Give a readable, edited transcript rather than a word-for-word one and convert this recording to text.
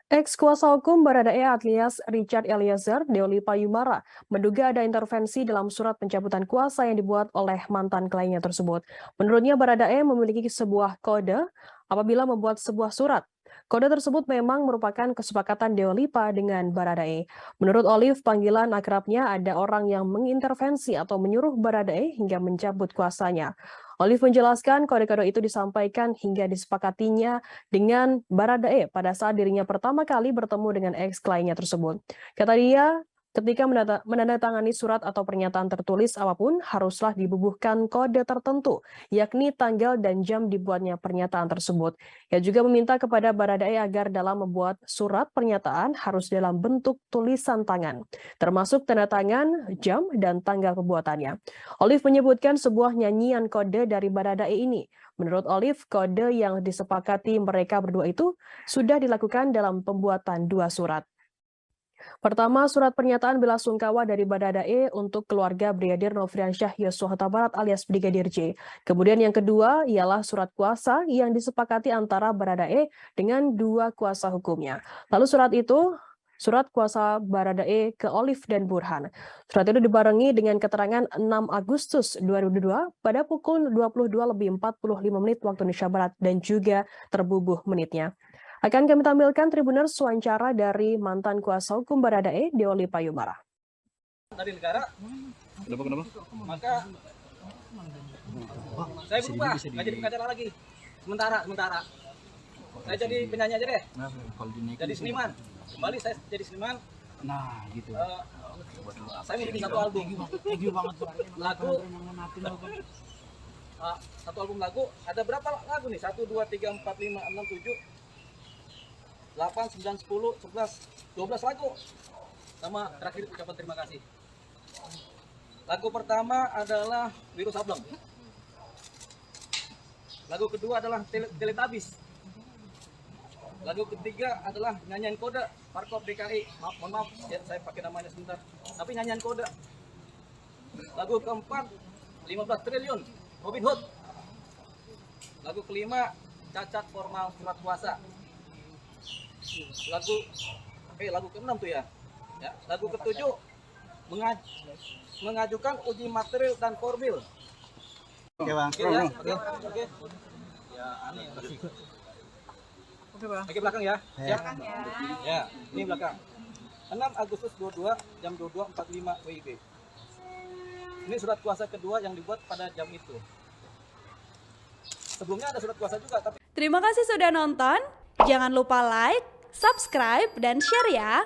Ex-kuasa hukum Baradae alias Richard Eliezer, Deoli Payumara, menduga ada intervensi dalam surat pencabutan kuasa yang dibuat oleh mantan kliennya tersebut. Menurutnya Baradae memiliki sebuah kode apabila membuat sebuah surat. Kode tersebut memang merupakan kesepakatan Deolipa dengan Baradae. Menurut Olive, panggilan akrabnya ada orang yang mengintervensi atau menyuruh Baradae hingga mencabut kuasanya. Olive menjelaskan kode-kode itu disampaikan hingga disepakatinya dengan Baradae pada saat dirinya pertama kali bertemu dengan ex-kliennya tersebut. Kata dia, ketika menandatangani surat atau pernyataan tertulis apapun, haruslah dibubuhkan kode tertentu, yakni tanggal dan jam dibuatnya pernyataan tersebut. Ia juga meminta kepada Baradae agar dalam membuat surat pernyataan harus dalam bentuk tulisan tangan, termasuk tanda tangan, jam, dan tanggal pembuatannya. Olive menyebutkan sebuah nyanyian kode dari Baradae ini. Menurut Olive, kode yang disepakati mereka berdua itu sudah dilakukan dalam pembuatan dua surat. Pertama, surat pernyataan bela sungkawa dari Baradae untuk keluarga Brigadir Nofriansyah Yosua Huta Barat alias Brigadir J. Kemudian yang kedua ialah surat kuasa yang disepakati antara Baradae dengan dua kuasa hukumnya. Lalu surat kuasa Baradae ke Olive dan Burhan. Surat itu dibarengi dengan keterangan 6 Agustus 2002 pada pukul 22:45 waktu Indonesia Barat dan juga terbubuh menitnya. Akan kami tampilkan Tribuners wawancara dari mantan kuasa hukum Baradae, Deoli Payumara. Dari negara, kenapa? Maka saya berubah, nggak jadi pengacara lagi. Sementara. Saya jadi penyanyi aja deh. Jadi seniman. Kembali saya jadi seniman. Nah, gitu. Saya memiliki satu album. Lagu. Satu album lagu. Ada berapa lagu nih? 1, 2, 3, 4, 5, 6, 7, 8, 9, 10, 11, 12 lagu. Sama terakhir ucapan terima kasih. Lagu pertama adalah Wiru Sableng. Lagu kedua adalah Teletubbies. Lagu ketiga adalah nyanyian kode Parkop DKI. Mohon maaf ya, saya pakai namanya sebentar. Tapi nyanyian kode. Lagu keempat 15 triliun Robin Hood. Lagu kelima cacat formal surat kuasa. Lagu ke-6 tuh ya. Lagu ke-7 mengajukan uji material dan formil. Oke, Bang. Oke. Ya, aneh. Oke, Bang. Oke, belakang ya. Siap? Ya, ini belakang. 6 Agustus 22 jam 22.45 WIB. Ini surat kuasa kedua yang dibuat pada jam itu. Sebelumnya ada surat kuasa juga, tapi Terima kasih sudah nonton. Jangan lupa like, subscribe, dan share ya.